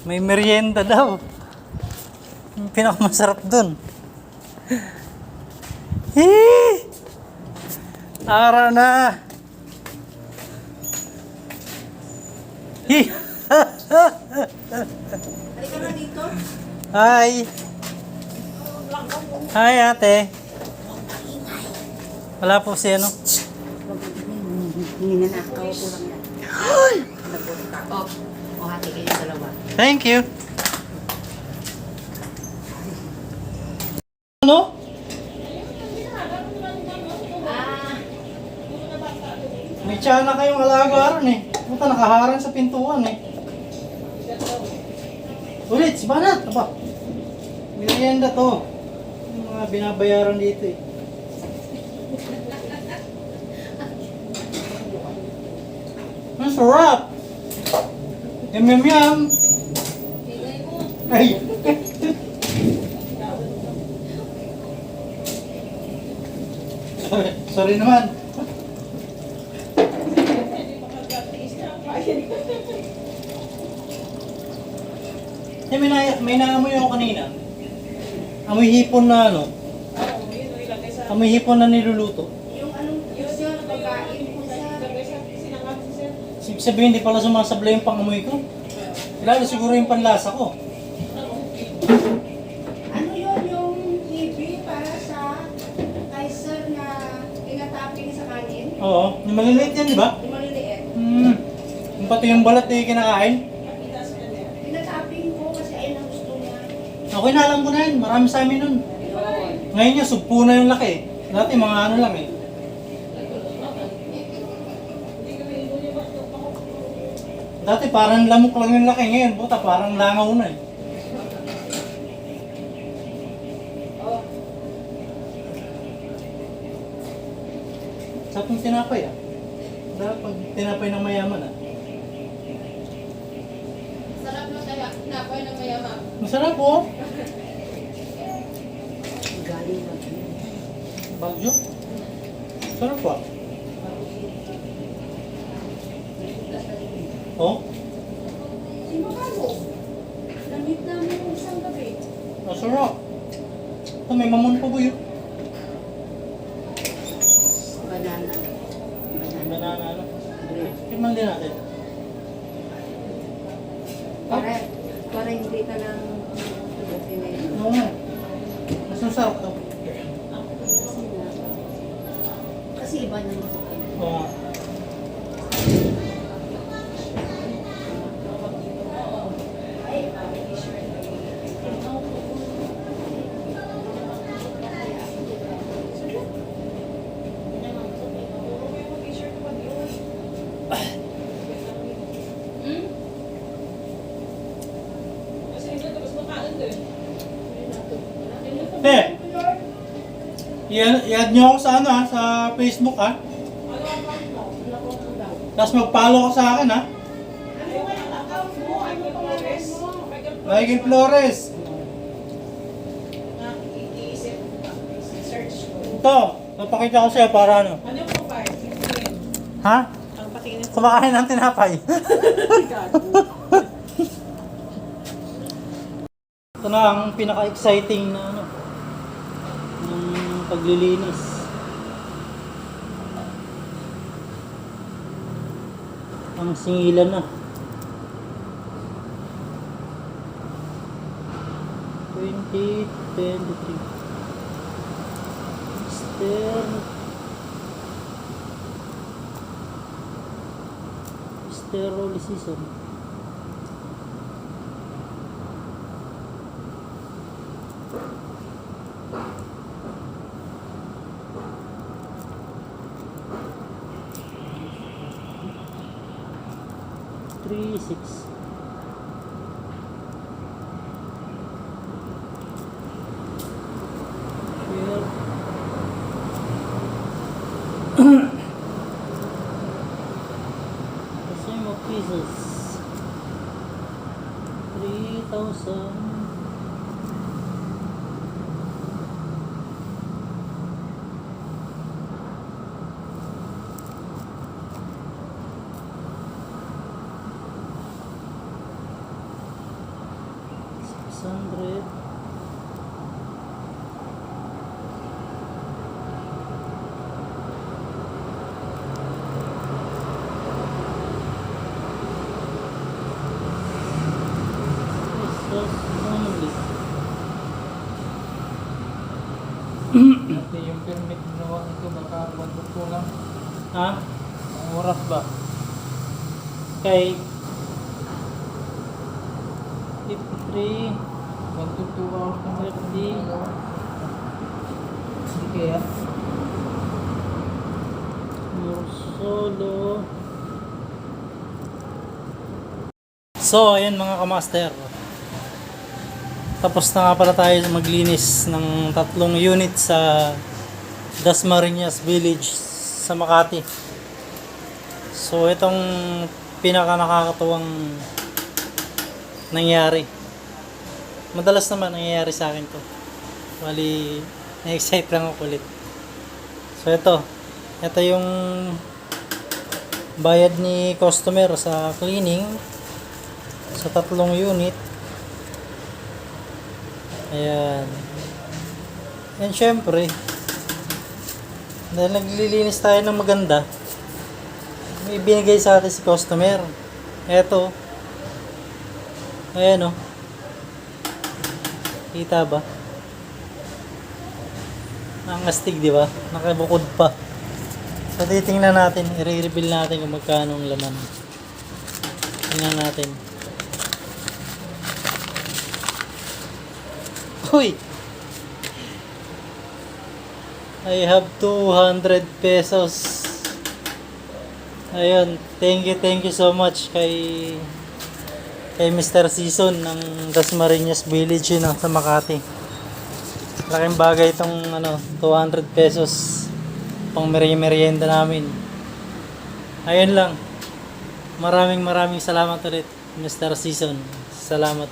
May merienda daw. Yung pinakamasarap dun. Hee! Araw na! Hee! Halika na dito. Hi! Hi ate! Wala po si ano? Ninanakaw ko lang yan. Nabot ka. O hati kayo dalawa. Thank you! Ano? May tsana kayong alaga ron eh. Puta, nakaharang sa pintuan eh. Ulit, si Banat! Aba, merienda to. Yung mga binabayaran dito eh. Ang sarap! Yum yum yum! Ay! Sorry naman. Eh, may naamoy ako kanina. Amoy hipon na ano. Amoy hipon na niluluto. Yung anong yun, pagkain ko sa... Sabihin, hindi pala sumasablay yung pangamoy ko. Lalo siguro yung panlasa ko. Ano yun, yung TV para sa Kaiser na tinatapping sa kanin? Oo, yung maliliit yan, di ba? Yung maliliit. Yung pati yung balat eh, kinakain. Tinatapping ko kasi ayun ang gusto niya. Okay na, alam ko na yun. Marami sa amin nun. Ngayon niya, sugpo na yung laki. Dati mga ano lang eh. Dati parang lamok lang yung laki. Ngayon, buta, parang langaw na eh. Sa itong tinapay ah. Dapat pag tinapay ng mayaman ah. Sarap na kaya tinapay ng mayaman. Masarap oh. Galing na. Bagyo. Sarap ah. Oh, Sino ka mo? Lamit namin yung isang gabi. masarap. Ito, may mamon pa boy. Banana. Banana ano. Timan din natin. Para hindi ka lang Oo nga. Mas masarap to. kasi iba na yung Oo nga. Te, i-add nyo ako sa ano ha, sa Facebook ha. Tapos mag-follow ka sa akin ha. Michael Flores. Ito, napakita ko sa'yo para ano. Ano yung profile? Ha? Ang patingin Kumakain ng tinapay. Ito na ang pinaka-exciting na ano, ng paglilinis. Ang singilan na. 2023. Sterilization. Three, six. Same of pieces. 3,000. 600. Pesos only. Pati yung permit ginawa nito, baka bandot ko lang. Ha? Ang oras ba? Kay 53, 1 to 2 hours na 30. Hindi kaya. Solo. So, ayan mga kamaster. Tapos na nga pala tayo maglinis ng 3 unit sa Dasmariñas Village sa Makati. So, itong pinaka nakakatuwang nangyari. Madalas naman nangyayari sa akin to. Bali, na-excite lang ako ulit. So, ito yung bayad ni customer sa cleaning sa 3 unit. Ayan. And syempre, dahil naglilinis tayo ng maganda, may binigay sa atin si customer. Eto. Ayan o. Kita ba? Ang astig, di ba? Nakabukod pa. So, titingnan natin. I-reveal natin kung magkano ang laman. Tingnan natin. Uy! I have 200 pesos. Ayun. Thank you so much kay Mr. Season ng Dasmariñas Village yun, sa Makati. Laking bagay itong 200 pesos pang merienda namin. Ayun lang. Maraming salamat ulit, Mr. Season. Salamat.